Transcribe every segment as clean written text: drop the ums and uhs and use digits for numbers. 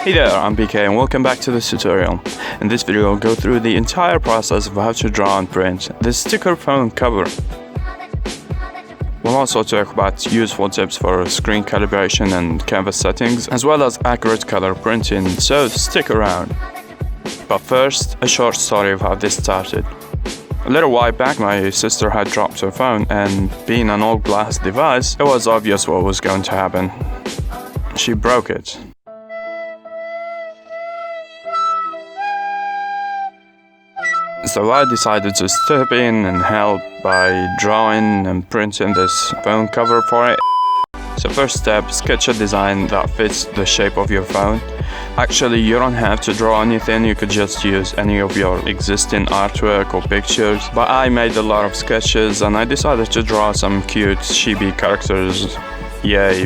Hey there, I'm BK and welcome back to this tutorial. In this video I'll go through the entire process of how to draw and print the sticker phone cover. We'll also talk about useful tips for screen calibration and canvas settings, as well as accurate color printing, so stick around. But first, a short story of how this started. A little while back, my sister had dropped her phone, and being an old glass device, it was obvious what was going to happen. She broke it. So I decided to step in and help by drawing and printing this phone cover for it. So first step, sketch a design that fits the shape of your phone. Actually, you don't have to draw anything, you could just use any of your existing artwork or pictures. But I made a lot of sketches and I decided to draw some cute chibi characters. Yay!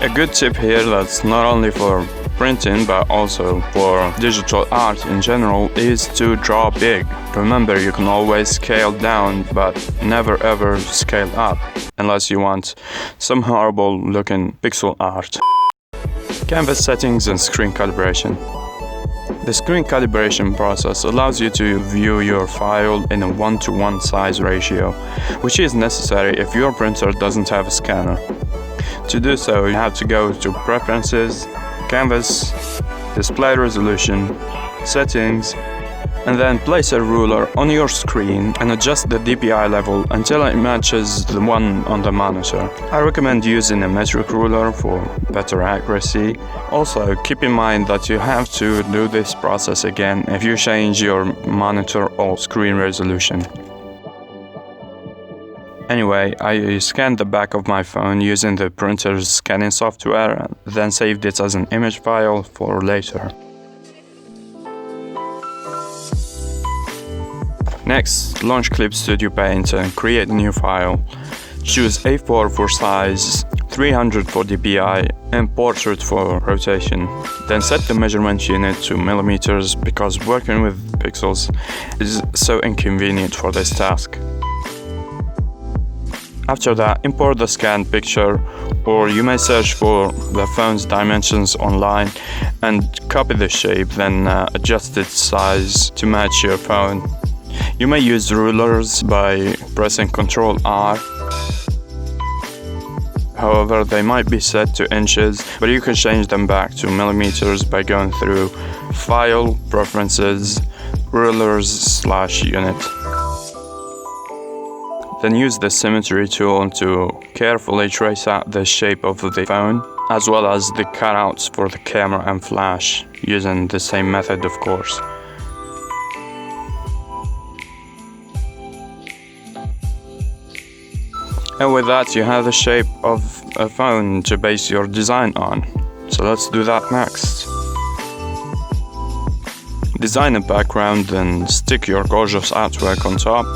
A good tip here that's not only for printing but also for digital art in general is to draw big. Remember, you can always scale down but never ever scale up unless you want some horrible looking pixel art. Canvas settings and screen calibration. The screen calibration process allows you to view your file in a 1:1 size ratio, which is necessary if your printer doesn't have a scanner. To do so, you have to go to Preferences, Canvas, Display Resolution, Settings, and then place a ruler on your screen and adjust the DPI level until it matches the one on the monitor. I recommend using a metric ruler for better accuracy. Also, keep in mind that you have to do this process again if you change your monitor or screen resolution. Anyway, I scanned the back of my phone using the printer's scanning software, then saved it as an image file for later. Next, launch ClipStudioPaint and create a new file. Choose A4 for size, 300 for DPI, and portrait for rotation. Then set the measurement unit to millimeters because working with pixels is so inconvenient for this task. After that, import the scanned picture, or you may search for the phone's dimensions online and copy the shape, then adjust its size to match your phone. You may use rulers by pressing Ctrl-R. However, they might be set to inches, but you can change them back to millimeters by going through File, Preferences, Rulers/Unit. Then use the symmetry tool to carefully trace out the shape of the phone, as well as the cutouts for the camera and flash, using the same method, of course. And with that, you have the shape of a phone to base your design on. So let's do that next. Design a background and stick your gorgeous artwork on top.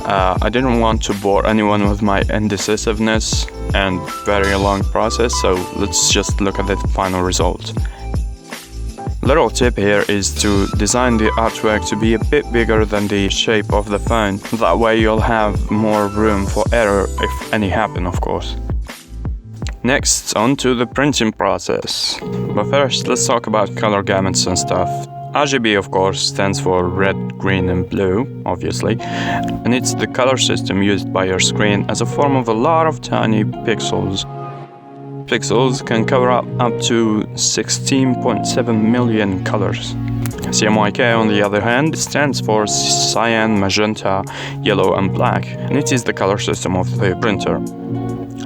I didn't want to bore anyone with my indecisiveness and very long process, so let's just look at the final result. Little tip here is to design the artwork to be a bit bigger than the shape of the phone. That way you'll have more room for error if any happen, of course. Next, on to the printing process. But first, let's talk about color gamuts and stuff. RGB, of course, stands for red, green and blue, obviously, and it's the color system used by your screen as a form of a lot of tiny pixels. Pixels can cover up to 16.7 million colors. CMYK, on the other hand, stands for cyan, magenta, yellow and black, and it is the color system of the printer.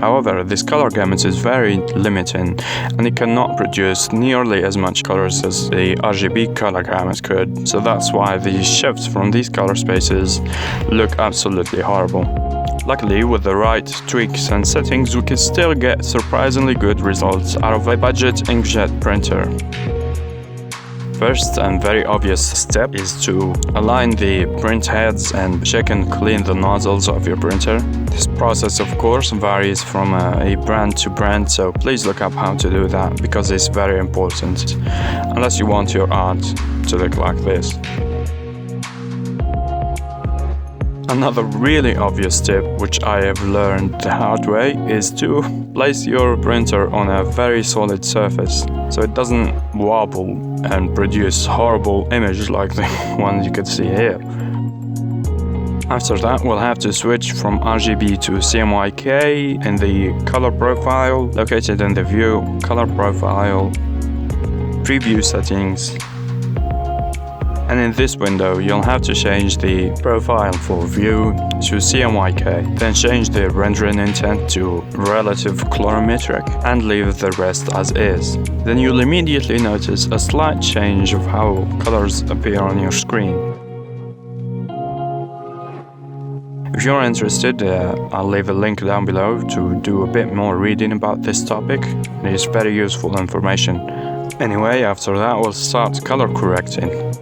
However, this color gamut is very limiting, and it cannot produce nearly as much colors as the RGB color gamut could, so that's why the shifts from these color spaces look absolutely horrible. Luckily, with the right tweaks and settings, we can still get surprisingly good results out of a budget inkjet printer. First and very obvious step is to align the print heads and check and clean the nozzles of your printer. This process, of course, varies from a brand to brand, so please look up how to do that because it's very important, unless you want your art to look like this. Another really obvious tip, which I have learned the hard way, is to place your printer on a very solid surface, so it doesn't wobble and produce horrible images like the one you could see here. After that, we'll have to switch from RGB to CMYK in the color profile, located in the View, Color Profile, Preview Settings. And in this window, you'll have to change the profile for View to CMYK, then change the rendering intent to Relative Colorimetric, and leave the rest as is. Then you'll immediately notice a slight change of how colors appear on your screen. If you're interested, I'll leave a link down below to do a bit more reading about this topic. It is very useful information. Anyway, after that we'll start color correcting.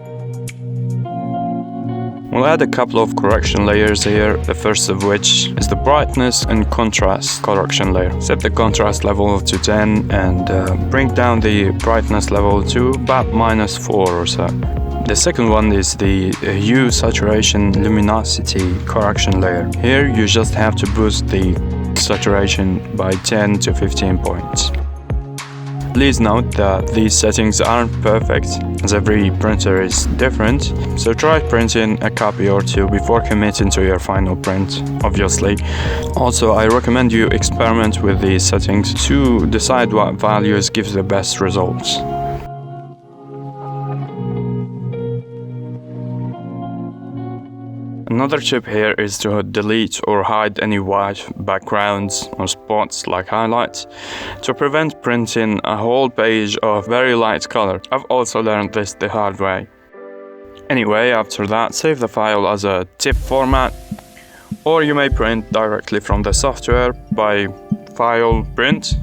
We'll add a couple of correction layers here, the first of which is the brightness and contrast correction layer. Set the contrast level to 10 and bring down the brightness level to about -4 or so. The second one is the hue, saturation, luminosity correction layer. Here you just have to boost the saturation by 10 to 15 points. Please note that these settings aren't perfect, as every printer is different, so try printing a copy or two before committing to your final print, obviously. Also, I recommend you experiment with these settings to decide what values give the best results. Another tip here is to delete or hide any white backgrounds or spots like highlights to prevent printing a whole page of very light color. I've also learned this the hard way. Anyway, after that, save the file as a TIFF format, or you may print directly from the software by File, Print.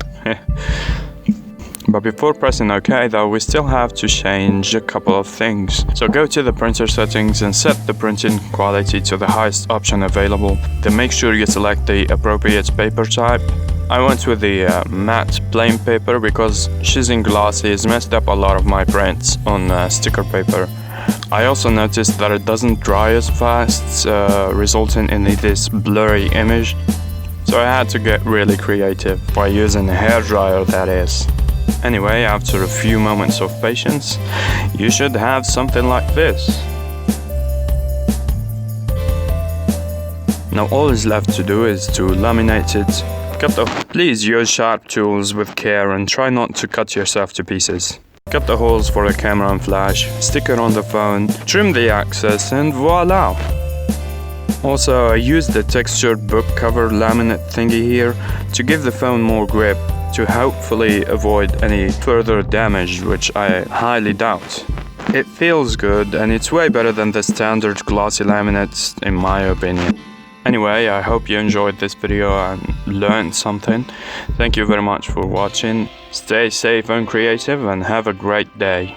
But before pressing OK though, we still have to change a couple of things. So go to the printer settings and set the printing quality to the highest option available. Then make sure you select the appropriate paper type. I went with the matte plain paper because choosing glossy has messed up a lot of my prints on sticker paper. I also noticed that it doesn't dry as fast, resulting in this blurry image. So I had to get really creative by using a hairdryer, that is. Anyway, after a few moments of patience, you should have something like this. Now all is left to do is to laminate it. Please use sharp tools with care and try not to cut yourself to pieces. Cut the holes for the camera and flash, stick it on the phone, trim the access, and voila! Also, I used the textured book cover laminate thingy here to give the phone more grip, to hopefully avoid any further damage, which I highly doubt. It feels good and it's way better than the standard glossy laminates in my opinion. Anyway, I hope you enjoyed this video and learned something. Thank you very much for watching. Stay safe and creative and have a great day.